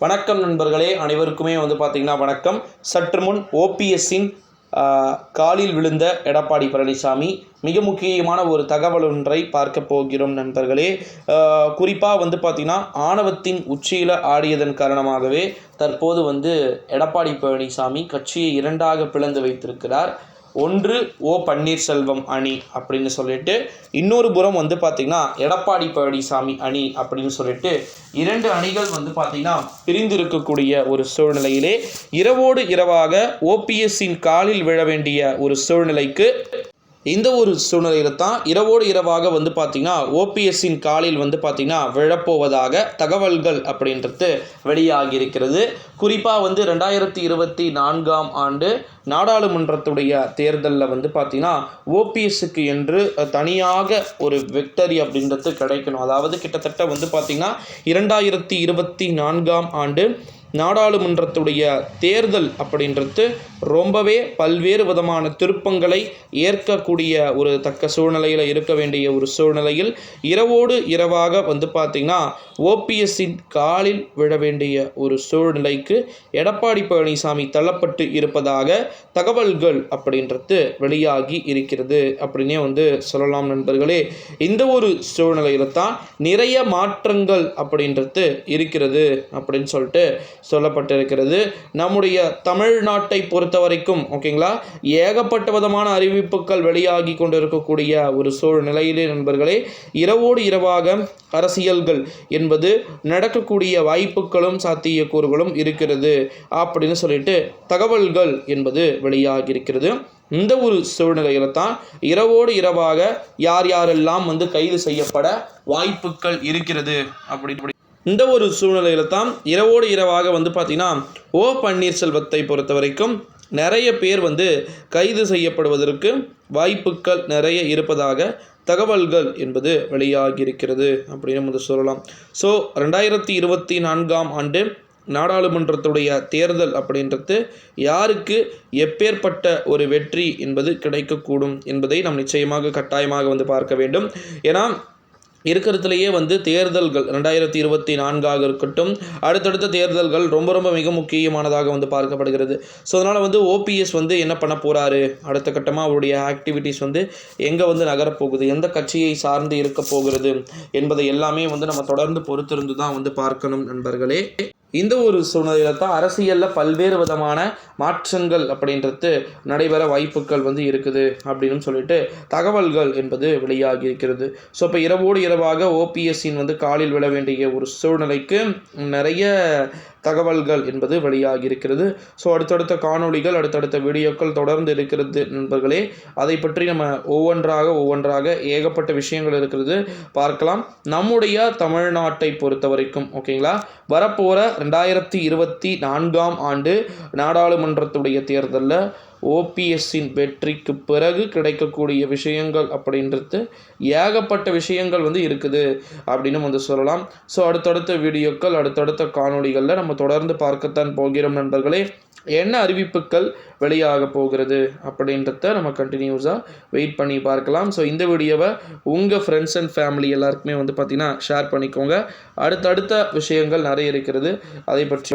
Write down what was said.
வணக்கம் நண்பர்களே, அனைவருக்குமே பார்த்தீங்கன்னா வணக்கம். சற்று முன் ஓபிஎஸ்ஸின் காலில் விழுந்த எடப்பாடி பழனிசாமி மிக முக்கியமான ஒரு தகவல் ஒன்றை பார்க்க போகிறோம் நண்பர்களே. குறிப்பாக பார்த்தீங்கன்னா ஆணவத்தின் உச்சியில் ஆடியதன் காரணமாகவே தற்போது எடப்பாடி பழனிசாமி கட்சியை இரண்டாக பிளந்து வைத்திருக்கிறார். ஒன்று ஓ பன்னீர்செல்வம் அணி அப்படின்னு சொல்லிட்டு, இன்னொரு புறம் பார்த்திங்கன்னா எடப்பாடி பழனிசாமி அணி அப்படின்னு சொல்லிட்டு இரண்டு அணிகள் பார்த்திங்கன்னா பிரிந்திருக்கக்கூடிய ஒரு சூழ்நிலையிலே இரவோடு இரவாக ஓபிஎஸ்ஸின் காலில் விழ வேண்டிய ஒரு சூழ்நிலைக்கு இந்த ஒரு சூழ்நிலையில் தான் இரவோடு இரவாக பார்த்திங்கன்னா ஓபிஎஸ்ஸின் காலில் பார்த்திங்கன்னா விழப்போவதாக தகவல்கள் அப்படின்றது வெளியாகியிருக்கிறது. குறிப்பாக 2024 ஆண்டு நாடாளுமன்றத்துடைய தேர்தலில் பார்த்திங்கன்னா ஓபிஎஸ்ஸுக்கு என்று தனியாக ஒரு விக்டரி அப்படின்றது கிடைக்கணும். அதாவது கிட்டத்தட்ட பார்த்திங்கன்னா 2024 ஆண்டு நாடாளுமன்றத்துடைய தேர்தல் அப்படின்றது ரொம்பவே பல்வேறு விதமான திருப்பங்களை ஏற்கக்கூடிய ஒரு தக்க சூழ்நிலையில் இருக்க வேண்டிய ஒரு சூழ்நிலையில் இரவோடு இரவாக பார்த்திங்கன்னா ஓபிஎஸ்ஸின் காலில் விழ வேண்டிய ஒரு சூழ்நிலைக்கு எடப்பாடி பழனிசாமி தள்ளப்பட்டு இருப்பதாக தகவல்கள் அப்படின்றது வெளியாகி இருக்கிறது அப்படின்னே சொல்லலாம் நண்பர்களே. இந்த ஒரு சூழ்நிலையில் தான் நிறைய மாற்றங்கள் அப்படின்றது இருக்கிறது அப்படின்னு சொல்லிட்டு சொல்லப்பட்டிருக்கிறது. நம்முடைய தமிழ்நாட்டை பொறுத்த வரைக்கும் ஓகேங்களா, ஏகப்பட்ட விதமான அறிவிப்புகள் வெளியாகி கொண்டிருக்கக்கூடிய ஒரு சூழ்நிலையிலே நண்பர்களே, இரவோடு இரவாக அரசியல்கள் என்பது நடக்கக்கூடிய வாய்ப்புகளும் சாத்தியக்கூறுகளும் இருக்கிறது அப்படின்னு சொல்லிட்டு தகவல்கள் என்பது வெளியாகி இருக்கிறது. இந்த ஒரு சூழ்நிலையில தான் இரவோடு இரவாக யார் யாரெல்லாம் கைது செய்யப்பட வாய்ப்புகள் இருக்கிறது அப்படி இந்த ஒரு சூழ்நிலையில் தான் இரவோடு இரவாக பார்த்திங்கன்னா ஓ பன்னீர்செல்வத்தை பொறுத்த வரைக்கும் நிறைய பேர் கைது செய்யப்படுவதற்கு வாய்ப்புகள் நிறைய இருப்பதாக தகவல்கள் என்பது வெளியாகியிருக்கிறது அப்படின்னு சொல்லலாம். ஸோ 2024 ஆண்டு நாடாளுமன்றத்துடைய தேர்தல் அப்படின்றது யாருக்கு எப்பேற்பட்ட ஒரு வெற்றி என்பது கிடைக்கக்கூடும் என்பதை நாம் நிச்சயமாக கட்டாயமாக பார்க்க வேண்டும். ஏன்னா இருக்கிறதுலையே தேர்தல்கள் 2024 இருக்கட்டும், அடுத்தடுத்த தேர்தல்கள் ரொம்ப மிக முக்கியமானதாக பார்க்கப்படுகிறது. ஸோ அதனால் ஓபிஎஸ் என்ன பண்ண போகிறாரு, அடுத்த கட்டமாக அவருடைய ஆக்டிவிட்டீஸ் எங்கே நகரப்போகுது, எந்த கட்சியை சார்ந்து இருக்க போகிறது என்பதை எல்லாமே நம்ம தொடர்ந்து பொறுத்திருந்து தான் பார்க்கணும் நண்பர்களே. இந்த ஒரு சூழ்நிலையில் தான் அரசியலில் பல்வேறு விதமான மாற்றங்கள் அப்படின்றது நடைபெற வாய்ப்புகள் இருக்குது அப்படின்னு சொல்லிட்டு தகவல்கள் என்பது வெளியாகி இருக்கிறது. ஸோ இப்போ இரவோடு இரவாக ஓபிஎஸ்ஸின் காலில் விழ வேண்டிய ஒரு சூழ்நிலைக்கு நிறைய தகவல்கள் என்பது வெளியாகி இருக்கிறது. ஸோ அடுத்தடுத்த காணொளிகள், அடுத்தடுத்த வீடியோக்கள் தொடர்ந்து இருக்கிறது நண்பர்களே. அதை பற்றி நம்ம ஒவ்வொன்றாக ஏகப்பட்ட விஷயங்கள் இருக்கிறது பார்க்கலாம். நம்முடைய தமிழ்நாட்டை பொறுத்த வரைக்கும் ஓகேங்களா, வரப்போகிற 2024 ஆண்டு நாடாளுமன்றத்துடைய தேர்தலில் ஓபிஎஸ்ஸின் வெற்றிக்கு பிறகு கிடைக்கக்கூடிய விஷயங்கள் அப்படின்றது ஏகப்பட்ட விஷயங்கள் இருக்குது அப்படின்னு சொல்லலாம். ஸோ அடுத்தடுத்த வீடியோக்கள், அடுத்தடுத்த காணொளிகளில் நம்ம தொடர்ந்து பார்க்கத்தான் போகிறோம் நண்பர்களே. என்ன அறிவிப்புகள் வெளியாக போகிறது அப்படின்றத நம்ம கண்டினியூஸாக வெயிட் பண்ணி பார்க்கலாம். ஸோ இந்த வீடியோவை உங்கள் ஃப்ரெண்ட்ஸ் அண்ட் ஃபேமிலி எல்லாருக்குமே பார்த்திங்கன்னா ஷேர் பண்ணிக்கோங்க. அடுத்தடுத்த விஷயங்கள் நிறைய இருக்கிறது, அதை பற்றி